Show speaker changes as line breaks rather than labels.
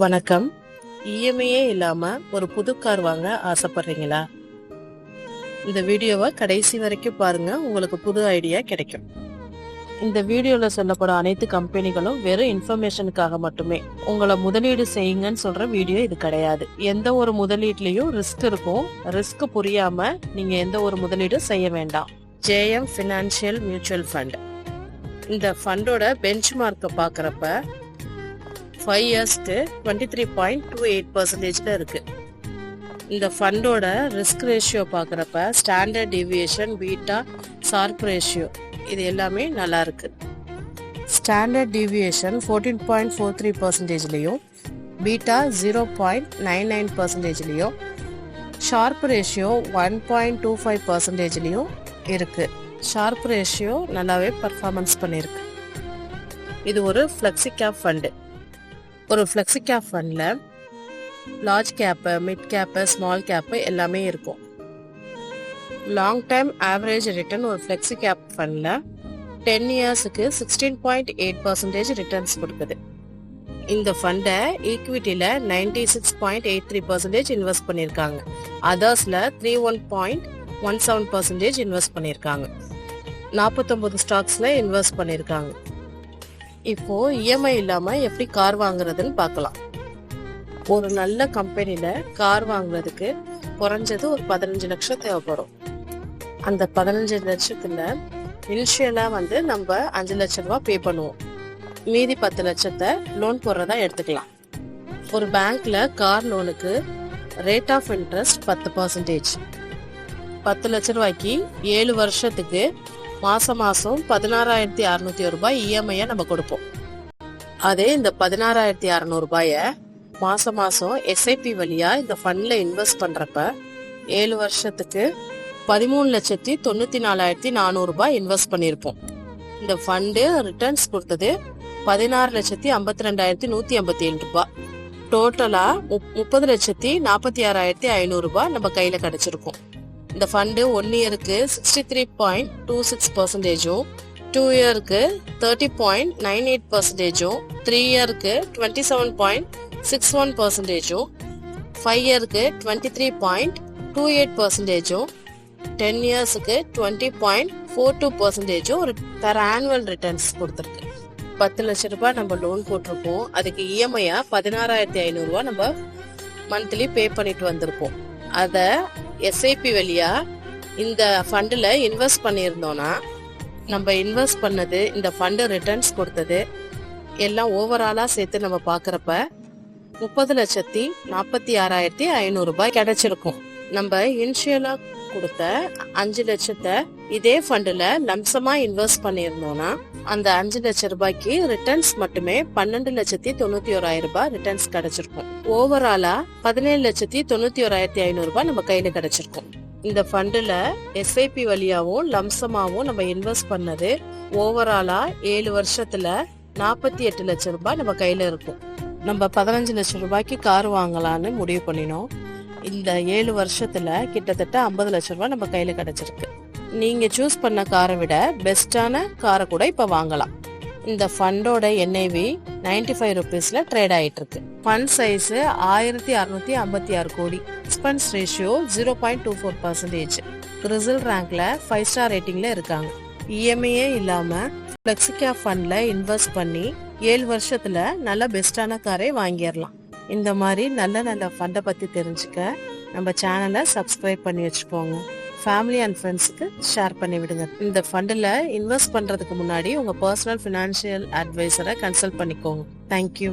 வணக்கம். இஎம்ஐயே இல்லாம ஒரு புது கார் வாங்க ஆசைப்படுறீங்களா? இந்த வீடியோவை கடைசி வரைக்கும் பாருங்க, உங்களுக்கு புது ஐடியா கிடைக்கும். இந்த வீடியோல சொல்லப்படும் அனைத்து கம்பெனிகளும் வெறும் இன்ஃபர்மேஷனுக்காக மட்டுமே. உங்களை முதலீடு செய்யுங்கன்னு சொல்ற வீடியோ இது கிடையாது. எந்த ஒரு முதலீட்லயும் ரிஸ்க் இருக்கும். ரிஸ்க் புரியாம நீங்க எந்த ஒரு முதலீடும் செய்ய வேண்டாம். JM financial mutual fund. இந்த ஃபண்டோட பெஞ்ச் மார்க்கை பார்க்குறப்ப 5 இயர்ஸ்க்கு 23.28% இருக்கு. இந்த ஃபண்டோட ரிஸ்க் ரேஷியோ பார்க்குறப்ப standard deviation, beta, Sharpe ratio இது எல்லாமே நல்லா இருக்கு. ஸ்டாண்டர்ட் டிவியேஷன் 14.43%லையும், பீட்டா 0.99%லையும், ஷார்ப் ரேஷியோ 1.25%லையும் இருக்கு. ஷார்ப் ரேஷியோ நல்லாவே பர்ஃபார்மன்ஸ் பண்ணியிருக்கு. இது ஒரு ஃப்ளெக்ஸி கேப் ஃபண்டு. ஒரு ஃப்ளெக்ஸி கேப் ஃபண்டில் large cap, mid cap, small cap எல்லாமே இருக்கும். லாங் டைம் ஆவரேஜ் ரிட்டர்ன் ஒரு ஃப்ளெக்ஸி கேப் ஃபண்டில் 10 இயர்ஸுக்கு 16.8% ரிட்டர்ன்ஸ் கொடுக்குது. இந்த ஃபண்டை ஈக்விட்டியில் 96.83% இன்வெஸ்ட் பண்ணியிருக்காங்க. அதர்ஸில் 31.17% இன்வெஸ்ட் பண்ணியிருக்காங்க. 49 ஸ்டாக்ஸில் இன்வெஸ்ட் பண்ணியிருக்காங்க. இப்போ இஎம்ஐ இல்லாம எப்படி கார் வாங்குறதுன்னு பார்க்கலாம். ஒரு நல்ல கம்பெனில கார் வாங்குறதுக்கு குறைஞ்சது ஒரு 15 லட்சம் தேவைப்படும். அந்த 15 லட்சத்துல இனிஷியலா நம்ம 5 லட்சம் ரூபாய் பே பண்ணுவோம். மீதி 10 லட்சத்தை லோன் போடுறதா எடுத்துக்கலாம். ஒரு பேங்க்ல கார் லோனுக்கு ரேட் ஆஃப் இன்ட்ரெஸ்ட் 10%. 10 லட்சம் ரூபாய்க்கு 7 வருஷத்துக்கு மாசம் 16,600 ரூபாய் இஎம்ஐ நம்ம கொடுப்போம். அதே இந்த 16,600 ரூபாய மாசம் எஸ்ஐபி வழியா இந்த ஃபண்ட்ல இன்வெஸ்ட் பண்றப்ப 7 வருஷத்துக்கு 13,94,400 ரூபாய் இன்வெஸ்ட் பண்ணிருப்போம். இந்த ஃபண்டு ரிட்டர்ன்ஸ் கொடுத்தது 16,52,157 ரூபாய். டோட்டலா 30,46,500 ரூபாய் நம்ம கையில கிடைச்சிருக்கும். இந்த ஃபண்டு 1 இயருக்கு 63.26%, 2 இயருக்கு 30.98%, 3 இயருக்கு 27.61%, 5 இயருக்கு 23.28%, 10 இயர்ஸுக்கு 20.42% பெர் ஆனுவல் ரிட்டர்ன்ஸ் கொடுத்துருக்கு. 10 லட்சம் ரூபாய் நம்ம லோன் போட்டிருப்போம். அதுக்கு இஎம்ஐயா 16,500 ரூபாய் நம்ம மந்த்லி பே பண்ணிட்டு வந்திருப்போம். அதை எஸ்ஐபி வழியா இந்த ஃபண்டில் இன்வெஸ்ட் பண்ணியிருந்தோம்னா நம்ம இன்வெஸ்ட் பண்ணது, இந்த ஃபண்டு ரிட்டர்ன்ஸ் கொடுத்தது எல்லாம் ஓவராலாக சேர்த்து நம்ம பார்க்குறப்ப 30,46,500 ரூபாய் கிடைச்சிருக்கும். நம்ம இனிஷியலாக கொடுத்த 5 லட்சத்தை இதே ஃபண்டில் லம்சமா இன்வெஸ்ட் பண்ணியிருந்தோம்னா அந்த 5 லட்சம் ரூபாய்க்கு ரிட்டர்ன்ஸ் மட்டுமே 12,91,000 ரூபாய் ரிட்டர்ன்ஸ் கிடைச்சிருக்கும். ஓவராலா 17,91,500 ரூபாய் நம்ம கையில கிடைச்சிருக்கும். இந்த ஃபண்டுல எஸ்ஐபி வழியாவும் லம்சமாவும் நம்ம இன்வெஸ்ட் பண்ணது ஓவராலா 7 வருஷத்துல 48 லட்சம் ரூபாய் நம்ம கையில இருக்கும். நம்ம 15 லட்சம் ரூபாய்க்கு கார் வாங்கலான்னு முடிவு பண்ணினோம். இந்த 7 வருஷத்துல கிட்டத்தட்ட 50 லட்சம் ரூபாய் நம்ம கையில கிடைச்சிருக்கு. நீங்க சூஸ் பண்ண காரை விட பெஸ்டான காரை கூட இப்ப வாங்கலாம். இந்த ஃபண்டோட என்ஐவி 95 ருபீஸ்ல ட்ரேட் ஆயிட்டு இருக்கு. ஃபண்ட் சைஸ் 1656 கோடி. Expense ratio 0.24%. ரிசல்ட் ரேங்க்ல 5 ஸ்டார் ரேட்டிங்ல இருக்காங்க. இஎம்ஐயே இல்லாம ஃப்ளெக்ஸி கேப் ஃபண்ட்ல இன்வெஸ்ட் பண்ணி 7 வருஷத்துல நல்ல பெஸ்டான காரை வாங்கிடலாம். இந்த மாதிரி நல்ல ஃபண்டை பத்தி தெரிஞ்சுக்க நம்ம சேனலை சப்ஸ்கிரைப் பண்ணி வச்சுக்கோங்க. ஃபேமிலி அண்ட் ஃப்ரெண்ட்ஸுக்கு ஷேர் பண்ணி விடுங்க. இந்த ஃபண்டில் இன்வெஸ்ட் பண்ணுறதுக்கு முன்னாடி உங்கள் பர்சனல் ஃபினான்ஷியல் அட்வைசரை கன்சல்ட் பண்ணிக்கோங்க. தேங்க்யூ.